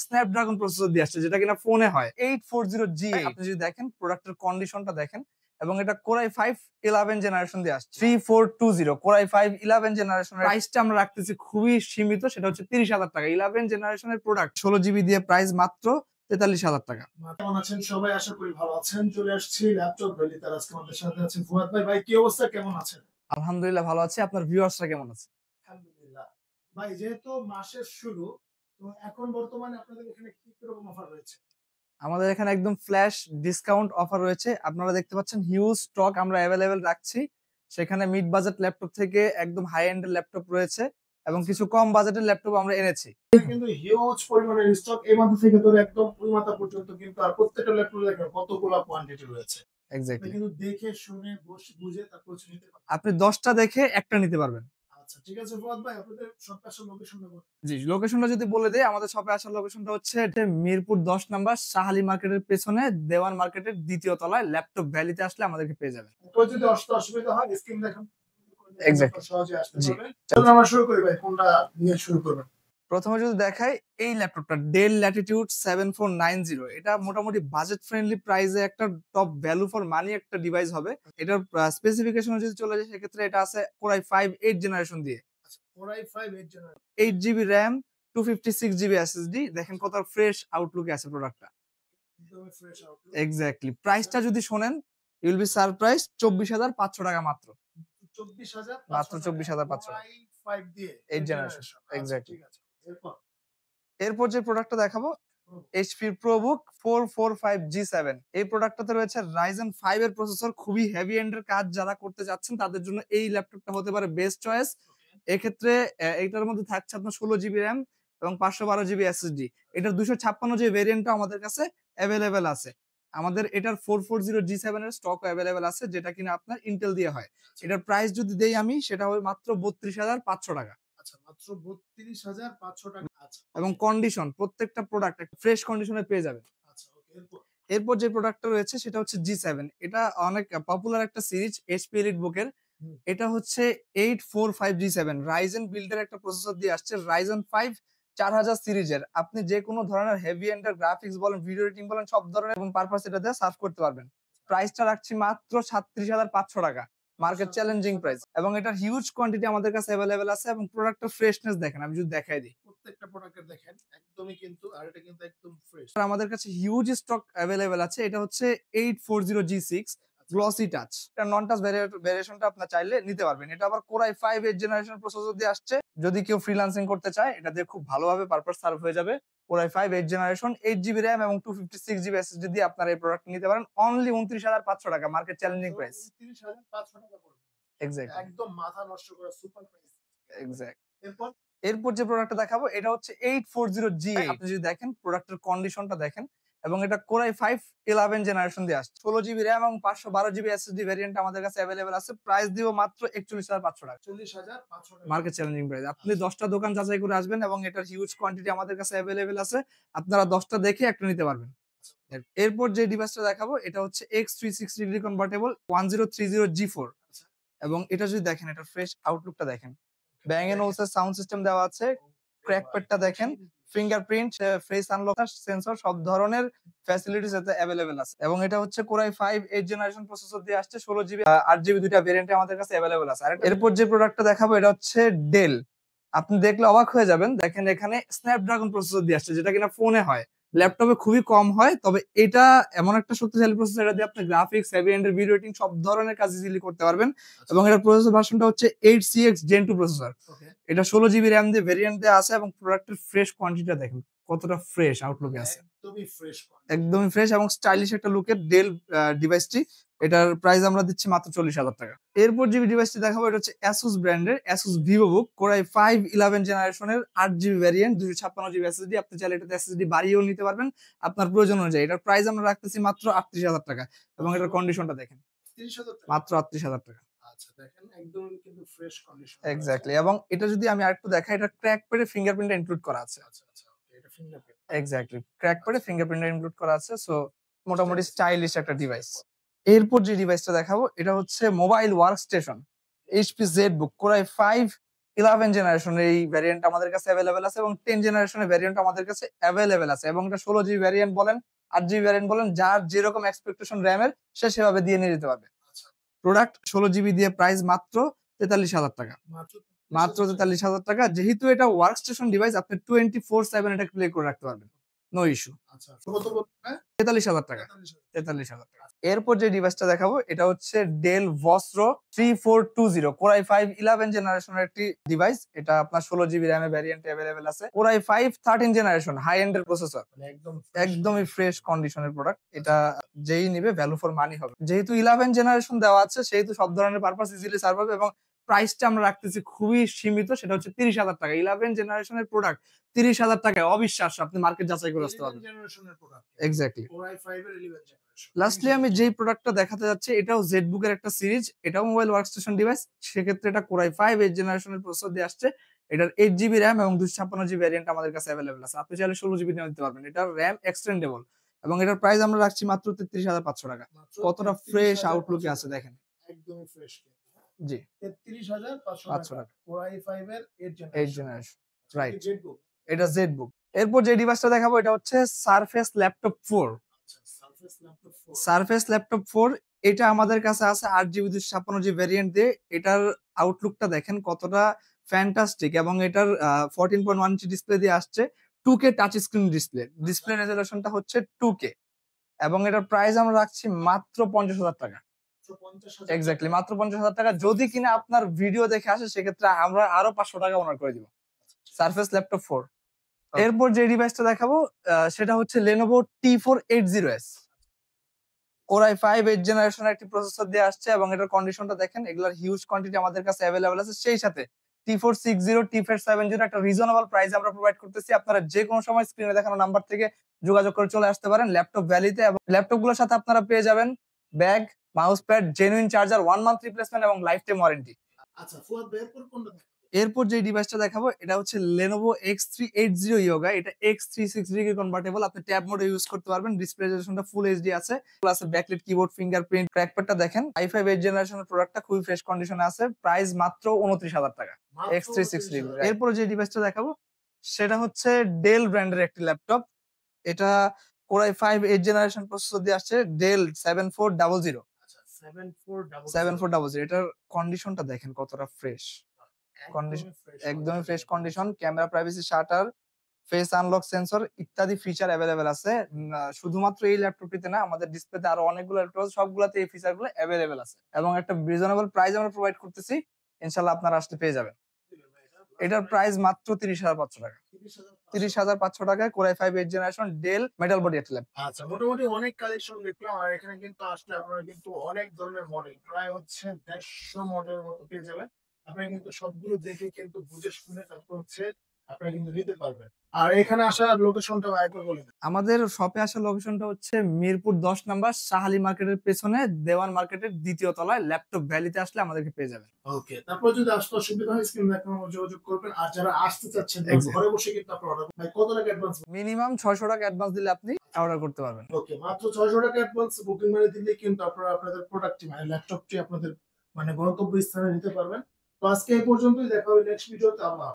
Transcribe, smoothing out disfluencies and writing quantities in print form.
Snapdragon processor দিয়ে আসছে, যেটা কিনা ফোনে হয় 840G8। আপনি যদি দেখেন প্রোডাক্টের কন্ডিশনটা দেখেন, এবং এটা Core i5 11 জেনারেশন দিয়ে আসছে 3420 Core i5 11 জেনারেশনের প্রাইসটা আমরা রাখতেছি খুবই সীমিত, সেটা হচ্ছে 30,000 টাকা। 11 জেনারেশনের প্রোডাক্ট 16GB দিয়ে প্রাইস মাত্র 43,000 টাকা। কেমন আছেন সবাই? আশা করি ভালো আছেন। চলে আসছি ল্যাপটপ ভ্যালি, তার আজকে আমাদের সাথে আছে ফুয়াদ ভাই। ভাই কি অবস্থা, কেমন আছেন? আলহামদুলিল্লাহ ভালো আছি, আপনার ভিউয়ার্সরা কেমন আছে? আলহামদুলিল্লাহ। ভাই যেহেতু মাসের শুরু, তো এখন বর্তমানে আপনাদের এখানে কি রকম অফার রয়েছে? আমাদের এখানে একদম ফ্ল্যাশ ডিসকাউন্ট অফার রয়েছে। আপনারা দেখতে পাচ্ছেন হিউজ স্টক আমরা অ্যাভেলেবেল রাখছি। সেখানে মিড বাজেট ল্যাপটপ থেকে একদম হাই এন্ডের ল্যাপটপ রয়েছে, এবং কিছু কম বাজেটের ল্যাপটপ আমরা এনেছি। কিন্তু হিউজ পরিমাণের স্টক, এই মাথা থেকে ধরে একদম ওই মাথা পর্যন্ত, কিন্তু আর প্রত্যেকটা ল্যাপটপে দেখেন কতগুলো কোয়ান্টিটি রয়েছে। এক্স্যাক্টলি, কিন্তু দেখে শুনে বুঝে তারপর নিতে পারবেন। আপনি 10টা দেখে একটা নিতে পারবেন। আচ্ছা ঠিক আছে ফুয়াদ ভাই, আপনাদের শপে আসার লোকেশনটা বলুন। জি, লোকেশনটা যদি বলে দেই, আমাদের শপে আসার লোকেশনটা হচ্ছে মিরপুর 10 নাম্বার শাহালি মার্কেটের পেছনে দেওয়ান মার্কেটের দ্বিতীয় তলায় ল্যাপটপ ভ্যালিতে আসলে আমাদেরকে পেয়ে যাবেন। তো যদি আসতে অসুবিধা হয় স্ক্রিন দেখুন, এক্স্যাক্টলি, সহজে আসতে জি। পারবেন। চলুন আমরা শুরু করি ভাই, কোনটা নিয়ে শুরু করবেন? প্রথমে যদি দেখাই এই ল্যাপটপটা ডেল ল্যাটিটিউড 7490, এটা মোটামুটি বাজেট ফ্রেন্ডলি প্রাইসে একটা টপ ভ্যালু ফর মানি একটা ডিভাইস হবে। এটার স্পেসিফিকেশন যদি চলে যায়, সেক্ষেত্রে এটা আছে Core i5 8 জেনারেশন দিয়ে, আচ্ছা, Core i5 8 generation, 8GB RAM, 256GB SSD। দেখেন কত ফ্রেশ আউটলুকে আছে প্রোডাক্টটা। একদমই ফ্রেশ আউটলুক। এক্স্যাক্টলি, প্রাইসটা যদি শোনেন ইউ উইল বি সারপ্রাইজ, 24,500 টাকা মাত্র। 24,000 মাত্র 24,500 টাকা, 5 দিয়ে 8 জেনারেশন। এক্স্যাক্টলি। ঠিক আছে। এরপর যে প্রোডাক্টটা দেখাবো HP ProBook 445G7। এই প্রোডাক্টটাতে রয়েছে Ryzen 5 এর প্রসেসর। খুবই হেভি এন্ডের কাজ যারা করতে যাচ্ছেন তাদের জন্য এই ল্যাপটপটা হতে পারে বেস্ট চয়েস। এক্ষেত্রে এইটার মধ্যে থাকছে আপনার 16GB RAM এবং 512GB SSD। এটার 256 যে ভেরিয়েন্টটা আমাদের কাছে অ্যাভেলেবেল আছে। আমাদের এটার 440G7 এর স্টক অ্যাভেলেবেল আছে, যেটা কিনা আপনার ইন্টেল দিয়ে হয়। এটার প্রাইস যদি দেই আমি, সেটা হবে মাত্র 32,500 টাকা। আচ্ছা, মাত্র 32,500 টাকা। আচ্ছা, এবং কন্ডিশন প্রত্যেকটা প্রোডাক্ট ফ্রেশ কন্ডিশনে পেয়ে যাবেন। আচ্ছা ওকে। এরপর যে প্রোডাক্টটা রয়েছে সেটা হচ্ছে G7। এটা অনেক পপুলার একটা সিরিজ HP EliteBook এর। এটা হচ্ছে 845G7 Ryzen বিল্ডের একটা প্রসেসর দিয়ে আসছে, Ryzen 5 4000 সিরিজের। আপনি যে কোনো ধরনের হেভি এন্ডের গ্রাফিক্স বলেন, ভিডিও এডিটিং বলেন, সব ধরনের এবং পারপাস এটা দিয়ে সার্ভ করতে পারবেন। প্রাইসটা রাখছি মাত্র 37,500 টাকা, মার্কেট চ্যালেঞ্জিং প্রাইস। এবং এটার হিউজ কোয়ান্টিটি আমাদের কাছে অ্যাভেলেবেল আছে, এবং প্রোডাক্টের ফ্রেশনেস দেখেন, আমি যদি দেখাই দিই, প্রত্যেকটা প্রোডাক্টের দেখেন একদমই কিন্তু, আর এটা কিন্তু একদম ফ্রেশ। আমাদের কাছে হিউজ স্টক অ্যাভেলেবেল আছে। এটা হচ্ছে 840G6 গ্লসি টাচ। এটা নন টাচ ভেরিয়েশনটা আপনারা চাইলে নিতে পারবেন। এটা আবার Core i5 8 জেনারেশন প্রসেসর দিয়ে আসছে। যদি কেউ ফ্রিল্যান্সিং করতে চায়, এটা দিয়ে খুব ভালোভাবে পারপাস সার্ভ হয়ে যাবে। Core i5 8 generation, 8GB RAM এবং 256GB SSD দিয়ে আপনারা এই প্রোডাক্ট নিতে পারেন অনলি 29,500 টাকা, মার্কেট চ্যালেঞ্জিং প্রাইস। 29,500 টাকা পড়বে। এক্স্যাক্টলি, একদম মাথা নষ্ট করা সুপার প্রাইস। এক্স্যাক্ট। এরপর এরপর যে প্রোডাক্টটা দেখাবো এটা হচ্ছে 840G8। আপনি যদি দেখেন প্রোডাক্টের কন্ডিশনটা দেখেন, এবং এটা Core i5 11 জেনারেশন দিয়ে আসছে। 16GB RAM এবং 512GB SSD ভেরিয়েন্ট আমাদের কাছে অ্যাভেলেবেল আছে। প্রাইস দিব মাত্র 41,500 টাকা, 40,500 টাকা, মার্কেট চ্যালেঞ্জিং প্রাইস। আপনি 10টা দোকান যাচাই করে আসবেন, এবং এটার হিউজ কোয়ান্টিটি আমাদের কাছে অ্যাভেলেবেল আছে। আপনারা 10টা দেখে একটা নিতে পারবেন। এরপর যে ডিভাইসটা দেখাবো এটা হচ্ছে X360 ডিগ্রি কনভার্টেবল 1030G4। এবং এটা যদি দেখেন, এটা ফ্রেশ আউটলুকটা দেখেন, ব্যাং এন্ড ওলসের সাউন্ড সিস্টেম দেওয়া আছে। ক্র্যাক প্যাডটা দেখেন, ফিঙ্গারপ্রিন্ট, ফেস আনলক সেন্সর, সব ধরনের ফ্যাসিলিটিস এতে অ্যাভেলেবেল আছে। এবং এটা হচ্ছে Core i5 8 জেনারেশন প্রসেসর দিয়ে আসছে, 16GB 8GB দুইটা ভেরিয়েন্টে আমাদের কাছে অ্যাভেলেবেল আছে। আর এরপর যে প্রোডাক্টটা দেখাবো এটা হচ্ছে ডেল। আপনি দেখলে অবাক হয়ে যাবেন, দেখেন এখানে স্ন্যাপড্রাগন প্রসেসর দিয়ে আসছে, যেটা কিনা ফোনে হয়, ল্যাপটপে খুবই কম হয়। তবে এটা এমন একটা শক্তিশালী প্রসেসর, এটা দিয়ে আপনি গ্রাফিক্স, হেভি এন্ডের ভিডিও এডিটিং সব ধরনের কাজ ইজিলি করতে পারবেন। এবং এটার প্রসেসর ভার্সনটা হচ্ছে 8CX Gen 2 প্রসেসর। এটা 16GB RAM দিয়ে ভেরিয়েন্ট দেওয়া আছে, এবং প্রোডাক্টের ফ্রেশ কোয়ান্টিটিটা দেখেন কতটা ফ্রেশ আউটলুকে আছে। একদমই ফ্রেশ এবং স্টাইলিশ একটা লুকের ডেল ডিভাইসটি। এটার প্রাইস আমরা দিচ্ছি মাত্র 40,000 টাকা। এরপর যে ডিভাইসটি দেখাবো এটা হচ্ছে Asus ব্র্যান্ডের Asus VivoBook Core i5 11 জেনারেশনের 8GB ভ্যারিয়েন্ট, 256GB SSD। আপনি চাইলে এটাতে SSD বাড়িয়েও নিতে পারবেন আপনার প্রয়োজন অনুযায়ী। এটার প্রাইস আমরা রাখতেছি মাত্র 38,000 টাকা, এবং এটার কন্ডিশনটা দেখেন, 30,000 টাকা, মাত্র 38,000 টাকা। আচ্ছা দেখেন একদম কিন্তু ফ্রেশ কন্ডিশন। এক্স্যাক্টলি। এবং এটা যদি আমি আরেকটু দেখাই, এটা ক্র্যাক প্যাডে ফিঙ্গারপ্রিন্ট ইনক্লুড করা আছে। আচ্ছা আচ্ছা ওকে, এটা ফিঙ্গারপ্রিন্ট। এক্স্যাক্টলি, ক্র্যাক প্যাডে ফিঙ্গারপ্রিন্ট ইনক্লুড করা আছে। সো মোটামুটি স্টাইলিশ একটা ডিভাইস। এরপর যে ডিভাইসটা দেখাবো এটা হচ্ছে mobile workstation HP ZBook Core i5 11 জেনারেশনের এই ভ্যারিয়েন্ট আমাদের কাছে অ্যাভেলেবেল আছে এবং 10 জেনারেশনের ভ্যারিয়েন্ট আমাদের কাছে অ্যাভেলেবেল আছে এবং এটা 16 জিবি ভ্যারিয়েন্ট বলেন 8 জিবি ভ্যারিয়েন্ট বলেন যার যেরকম এক্সপেকটেশন র্যামের সে সেভাবে দিয়ে নিয়ে যেতে পারবে। প্রোডাক্ট 16 জিবি দিয়ে প্রাইস মাত্র 43,000 টাকা। মাত্র 43,000 টাকা। যেহেতু এটা ওয়ার্ক স্টেশন ডিভাইস আপনি 24/7 এটা প্লে করে রাখতে পারবেন। No issue. আচ্ছা কত বলবেন? 43,000 টাকা। 43,000 টাকা। এরপর যে ডিভাইসটা দেখাবো এটা হচ্ছে ডেল ভসরো 3420 Core i5 11 জেনারেশনের একটি ডিভাইস। এটা আপনার 16 জিবি র্যামে ভ্যারিয়েন্ট अवेलेबल আছে। Core i5 13 generation high end এর প্রসেসর। মানে একদমই ফ্রেশ কন্ডিশনের প্রোডাক্ট। এটা যেই নিবে ভ্যালু ফর মানি হবে। যেহেতু 11 জেনারেশন দেওয়া আছে সেহেতু সব ধরনের পারপাস ইজিলি সার্ভ হবে এবং প্রাইসটা আমরা রাখতেছি খুবই সীমিত, সেটা হচ্ছে 30,000 টাকা। 11 জেনারেশনের প্রোডাক্ট 30,000 টাকায় অবিশ্বাস্য। আপনি মার্কেট যাচাই করে আসতে পারবেন। জেনারেশনের প্রোডাক্ট এক্স্যাক্টলি। Core i5 এর 11 জেনারেশন। লাস্টলি আমি যেই প্রোডাক্টটা দেখাতে যাচ্ছি এটাও জেডবুক এর একটা সিরিজ, এটাও মোবাইল ওয়ার্কস্টেশন ডিভাইস। সেক্ষেত্রে এটা Core i5 8 জেনারেশনের প্রসেসর দিয়ে আসছে। এটার 8 জিবি র‍্যাম এবং 256 জিবি ভ্যারিয়েন্ট আমাদের কাছে अवेलेबल আছে। আপনি চাইলে 16 জিবি নিয়ে নিতে পারবেন। এটার র‍্যাম এক্সটেন্ডেবল এবং এটার প্রাইস আমরা রাখছি মাত্র 33,500 টাকা। কতটা ফ্রেশ আউটলুকে আছে দেখেন। একদমই ফ্রেশ জি 33,500 টাকা। Core i5 এর 8 জেনারেশন রাইট। জেডবুক। এটা জেডবুক। এরপর যে ডিভাইসটা দেখাবো এটা হচ্ছে surface laptop 4। Surface laptop 4। Surface laptop 4 এটা আমাদের কাছে আছে 8 জিবি 256 জিবি ভ্যারিয়েন্ট দিয়ে। এটার আউটলুকটা দেখেন কতটা ফ্যান্টাস্টিক এবং এটার 14.1 ইঞ্চি ডিসপ্লে দিয়ে আসছে। 2K touch screen display. Display রেজোলিউশনটা হচ্ছে 2K এবং এটার প্রাইস আমরা রাখছি মাত্র 50,000 টাকা। 50,000 এক্স্যাক্টলি মাত্র 50,000 টাকা। যদি কিনা আপনার ভিডিও দেখে আসে সেক্ষেত্রে আমরা আরো 500 টাকা অনার করে দিব। Surface laptop 4। এরপর যে ডিভাইসটা দেখাবো সেটা হচ্ছে Lenovo T480S। Core i5 8 জেনারেশনের একটি প্রসেসর দিয়ে আসছে এবং এটার কন্ডিশনটা দেখেন। এগুলার হিউজ কোয়ান্টিটি আমাদের কাছে अवेलेबल আছে। সেই সাথে T460 T470 একটা রিজনেবল প্রাইসে আমরা প্রোভাইড করতেছি। আপনারা যে কোনো সময় স্ক্রিনে দেখানো নাম্বার থেকে যোগাযোগ করে চলে আসতে পারেন ল্যাপটপ ভ্যালিতে এবং ল্যাপটপগুলোর সাথে আপনারা পেয়ে যাবেন bag, mouse pad, genuine charger, 1 month replacement এবং লাইফ টাইম ওয়ারেন্টি। আচ্ছা ফুয়াদ ভাই এরপর কোনটা দেখাবেন? এরপর যে ডিভাইসটা দেখাবো এটা হচ্ছে Lenovo X380 Yoga। এটা X360 ডিগ্রি কনভার্টেবল। আপনি ট্যাব মোডে ইউজ করতে পারবেন। ডিসপ্লে রেজোলিউশনটা ফুল এইচডি আছে। প্লাস ব্যাকলাইট কিবোর্ড, ফিঙ্গারপ্রিন্ট, ট্র্যাকপ্যাডটা দেখেন। i5 8 জেনারেশনের প্রোডাক্টটা খুবই ফ্রেশ কন্ডিশনে আছে। প্রাইস মাত্র 29,000 টাকা। X360 degree. এরপর যে ডিভাইসটা দেখাবো সেটা হচ্ছে ডেল ব্র্যান্ডের একটি ল্যাপটপ। এটা Core i5 8 জেনারেশন প্রসেসর দিয়ে আসছে ডেল 7400। আচ্ছা 7400 7400 এটার কন্ডিশনটা দেখেন কতটা ফ্রেশ। কন্ডিশন একদমই fresh condition. Camera, privacy shutter, face unlock sensor ইত্যাদি ফিচার अवेलेबल আছে। শুধুমাত্র এই ল্যাপটপটিতে না, আমাদের ডিসপ্লেতে আরো অনেকগুলো ল্যাপটপ আছে, সবগুলাতে এই ফিচারগুলো अवेलेबल আছে এবং একটা রিজনেবল প্রাইস আমরা প্রোভাইড করতেছি। ইনশাআল্লাহ আপনারা আসলে পেয়ে যাবেন। এটার প্রাইস মাত্র 30,500 টাকা। 30,500 টাকায় Core i5 8 generation del metal body একটা ল্যাপটপ। আচ্ছা মোটামুটি অনেক কালেকশন দেখলাম আর এখানে কিন্তু আসলে আপনারা কিন্তু অনেক ধরনের মডেল প্রায় হচ্ছে 150 মডেলের মতো পেয়ে যাবেন। আপনারা কিন্তু সবগুলো দেখে কিন্তু বুঝে শুনে তারপর হচ্ছে আপনারা কিন্তু নিতে পারবেন। আর এখানে আসার লোকেশনটা একবার বলে দেন। আমাদের শপে আসার লোকেশনটা হচ্ছে মিরপুর 10 নাম্বার শাহালি মার্কেটের পেছনে দেওয়ান মার্কেটের 2য় তলায় ল্যাপটপ ভ্যালিতে আসলে আমাদেরকে পেয়ে যাবেন। ওকে তারপর যদি আসতে অসুবিধা হয় স্ক্রিনে দেখানো নম্বরে যোগাযোগ করবেন। আর যারা আসতে চাচ্ছেন Exactly. ঘরে বসে কিন্তু আপনারা অর্ডার ভাই কত টাকা অ্যাডভান্স? মিনিমাম 600 টাকা অ্যাডভান্স দিলে আপনি অর্ডার করতে পারবেন। ওকে মাত্র 600 টাকা অ্যাডভান্স বুকিং মানে দিলে কিন্তু আপনারা আপনাদের প্রোডাক্টটি মানে ল্যাপটপটি আপনাদের মানে গন্তব্য স্থানে নিতে পারবেন। তো আজকে এই পর্যন্তই, দেখা হবে নেক্সট ভিডিওতে। আল্লাহ